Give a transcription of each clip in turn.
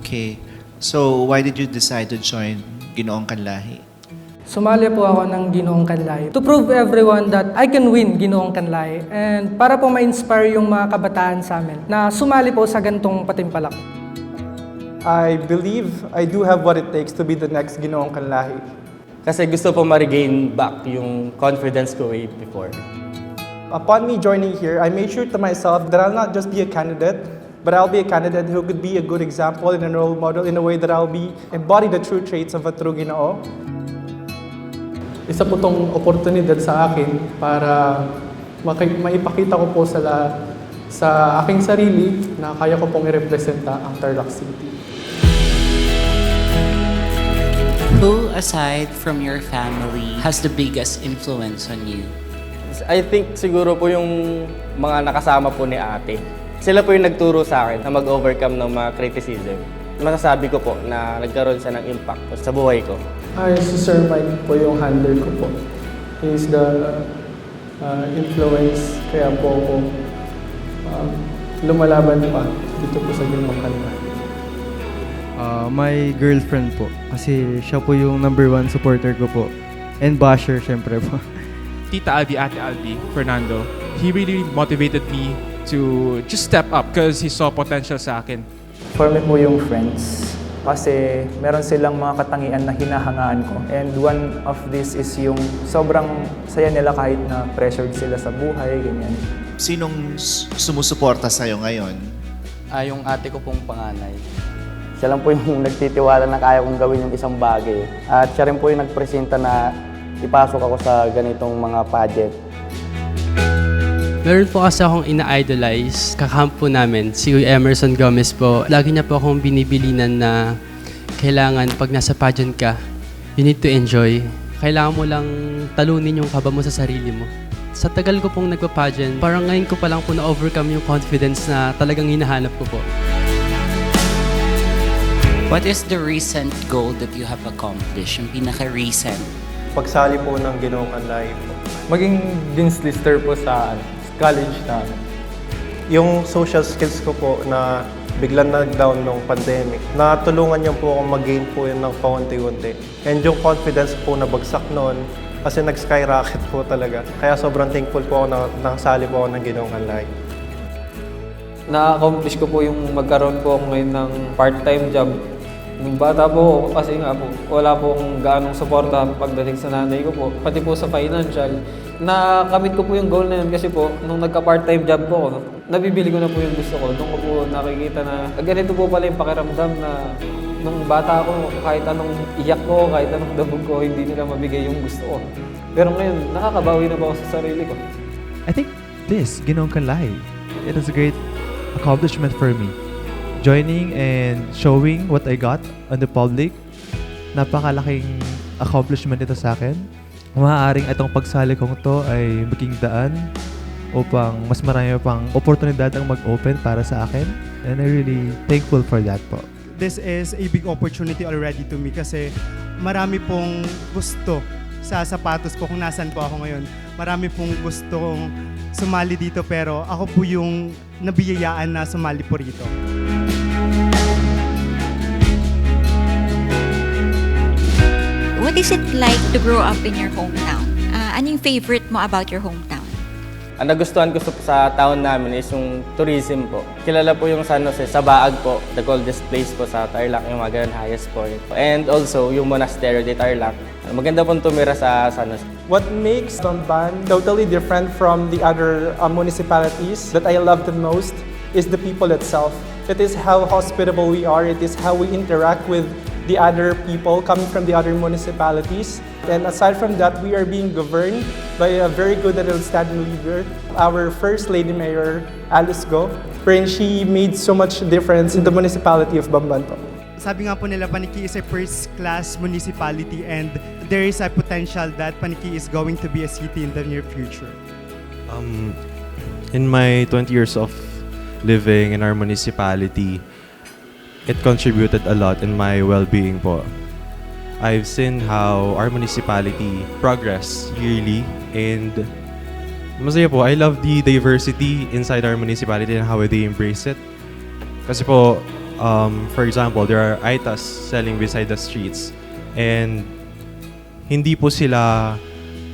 Okay. So, why did you decide to join Ginoong Kanlahi? Sumali po ako ng Ginoong Kanlahi to prove everyone that I can win Ginoong Kanlahi and para po ma-inspire yung mga kabataan sa amin na sumali po sa gantong patimpalak. I believe I do have what it takes to be the next Ginoong Kanlahi. Kasi gusto po ma-regain back yung confidence ko way before. Upon me joining here, I made sure to myself that I'll not just be a candidate, but I'll be a candidate who could be a good example and a role model in a way that I'll embody the true traits of a true Ginoo. Isa po tong oportunidad sa akin para maipakita ko po sa aking sarili na kaya ko pong i-representa ang Tarlac City. Who, aside from your family, has the biggest influence on you? I think siguro po yung mga nakasama po ni ate. Sila po yung nagturo sa akin na mag-overcome ng mga criticism. Masasabi ko po na nagkaroon siya ng impact sa buhay ko. Si Sir Mike po yung handler ko po. He is the influence, kaya po ako lumalaban pa dito po sa Ginoong Kanlahi. My girlfriend po. Kasi siya po yung #1 supporter ko po. And basher, syempre po. Tita Aldi, Ate Aldi, Fernando, he really motivated me to just step up because he saw potential sa akin. For me po yung friends. Kasi meron silang mga katangian na hinahangaan ko. And one of this is yung sobrang saya nila kahit na pressured sila sa buhay, ganyan. Sinong sumusuporta sa'yo ngayon? Yung ate ko pong panganay. Siya lang po yung nagtitiwala na kaya kong gawin yung isang bagay. At siya rin po yung nagpresenta na ipasok ako sa ganitong mga pageant. Meron po kasi akong ina-idolize. Kakampo namin, si Emerson Gomez po. Lagi niya po akong binibilinan na kailangan pag nasa pageant ka, you need to enjoy. Kailangan mo lang talunin yung kaba mo sa sarili mo. Sa tagal ko pong nagpa-pageant, parang ngayon ko pa lang po na-overcome yung confidence na talagang hinahanap ko po. What is the recent goal that you have accomplished? Yung pinaka-recent? Pagsali po ng Ginoong Kanlahi po. Maging dean's lister po sa college namin. Yung social skills ko po na biglang nag-down nung pandemic, natulungan niyo po akong mag-gain po yun ng paunti-unti. And yung confidence po na bagsak noon, kasi nag-skyrocket po talaga. Kaya sobrang thankful po ako na nakasali po ako ng Ginoong Kanlahi. Na-accomplish ko po yung magkaroon po ako ngayon ng part-time job. Nung bata po, kasi nga po, wala pong gaanong suporta pagdating sa nanay ko po, pati po sa financial. Nakamit ko po yung goal na yun kasi po, nung nagka-part-time job po ako, nabibili ko na po yung gusto ko. Doon ko po nakikita na ganito po pala yung pakiramdam na nung bata ako, kahit anong iyak ko, kahit anong dabog ko, hindi nila mabigay yung gusto ko. Pero ngayon, nakakabawi na ba ako sa sarili ko? I think this, Ginoong Kanlahi, it is a great accomplishment for me. Joining and showing what I got on the public, napakalaking accomplishment ito sa akin. Maaaring itong pagsali kong to ay maging daan upang mas marami pang oportunidad ang mag-open para sa akin. And I'm really thankful for that po. This is a big opportunity already to me kasi marami pong gusto sa sapatos ko kung nasan po ako ngayon. Marami pong gustong sumali dito pero ako po yung nabiyayaan na sumali po rito. What is it like to grow up in your hometown? Ano yung favorite mo about your hometown? Ang nagustuhan ko sa town namin is yung tourism po. Kilala po yung San Jose, sa Baag po, the coldest place po sa Tarlac, yung mga ganun highest point. And also, yung Monasterio de Tarlac. Maganda pong tumira sa San Jose. What makes Bamban totally different from the other municipalities that I love the most is the people itself. It is how hospitable we are. It is how we interact with the other people coming from the other municipalities. And aside from that, we are being governed by a very good and outstanding leader, our First Lady Mayor, Alice Go, wherein she made so much difference in the municipality of Bamban. Sabi nga po nila, Paniqui is a first-class municipality and there is a potential that Paniqui is going to be a city in the near future. In my 20 years of living in our municipality, it contributed a lot in my well-being po. I've seen how our municipality progress yearly and masaya po. I love the diversity inside our municipality and how they embrace it. Kasi po, For example, there are aitas selling beside the streets and hindi po sila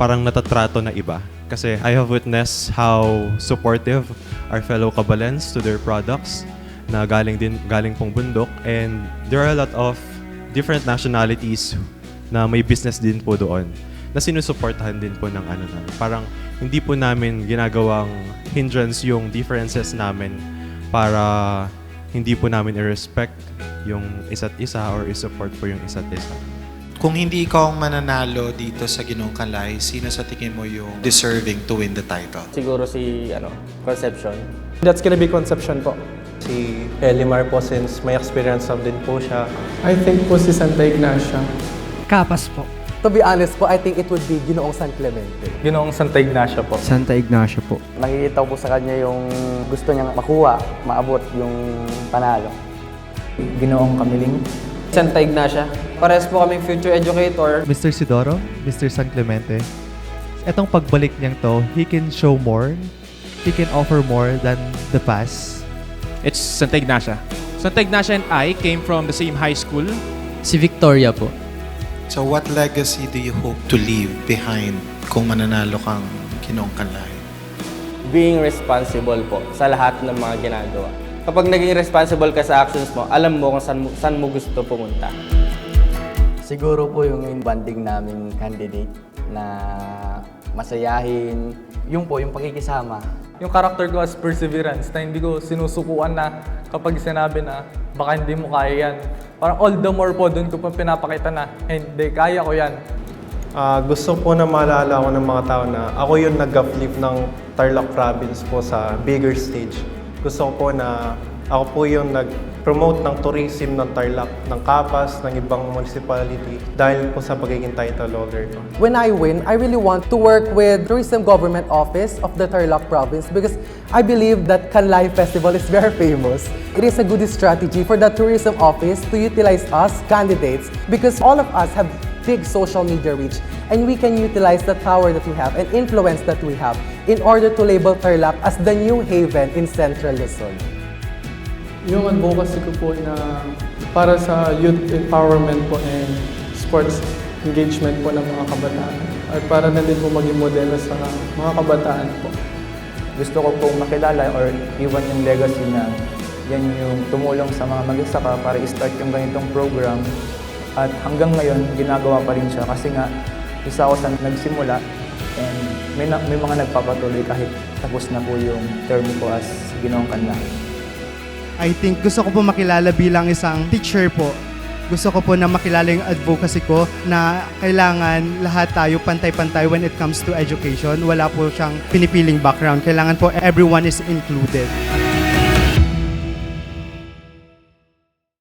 parang natatrato na iba. Kasi I have witnessed how supportive our fellow Kabalens to their products na galing pong bundok, and there are a lot of different nationalities na may business din po doon na sinusuportahan din po ng ano na. Parang hindi po namin ginagawang hindrance yung differences namin para hindi po namin i-respect yung isa't isa or i-support po yung isa't isa. Kung hindi ikaw ang mananalo dito sa Ginoong Kanlay, sino sa tingin mo yung deserving to win the title? Siguro si Concepcion. That's gonna be Concepcion po. Si Elimar po, since may experience din po siya. I think po si Santa Ignacia. Kapas po. To be honest po, I think it would be Ginoong San Clemente. Ginoong Santa Ignacia po. Santa Ignacia po. Nakikita ko po sa kanya yung gusto niyang makuha, maabot yung panalo. Ginoong Kamiling. Santa Ignacia. Parehas po kaming future educator. Mr. Sidoro, Mr. San Clemente, etong pagbalik niyang to, he can show more, he can offer more than the past. It's Santa Ignacia. Santa Ignacia and I came from the same high school. Si Victoria po. So what legacy do you hope to leave behind kung mananalo kang Ginoong Kanlay? Being responsible po sa lahat ng mga ginagawa. Kapag naging responsible ka sa actions mo, alam mo kung saan mo gusto pumunta. Siguro po yung bonding naming candidate na masayahin, yung pakikisama. Yung character ko as perseverance na hindi ko sinusukuan na kapag sinabi na baka hindi mo kaya yan. Parang all the more po doon ko pa pinapakita na hindi, kaya ko yan. Gusto po na maalala ko ng mga tao na ako yung nag-flip ng Tarlac province po sa bigger stage. Gusto ko po na ako po yung nag-promote ng tourism ng Tarlac, ng Capas, ng ibang municipality dahil po sa pagiging title holder ko. When I win, I really want to work with Tourism Government Office of the Tarlac Province because I believe that Kanlay Festival is very famous. It is a good strategy for the Tourism Office to utilize us candidates because all of us have big social media reach and we can utilize the power that we have and influence that we have in order to label Tarlac as the new haven in Central Luzon. Yung advocacy ko po na para sa youth empowerment po and sports engagement po ng mga kabataan at para na din po maging modelo sa mga kabataan po. Gusto ko pong makilala or iwan yung legacy na yan yung tumulong sa mga mag-isaka para i-start yung ganitong program. At hanggang ngayon, ginagawa pa rin siya kasi nga isa ako sa nagsimula and may mga nagpapatuloy kahit tapos na po yung term ko as Ginoong Kanlay. I think gusto ko po makilala bilang isang teacher po. Gusto ko po na makilala yung advocacy ko na kailangan lahat tayo pantay-pantay when it comes to education. Wala po siyang pinipiling background. Kailangan po everyone is included.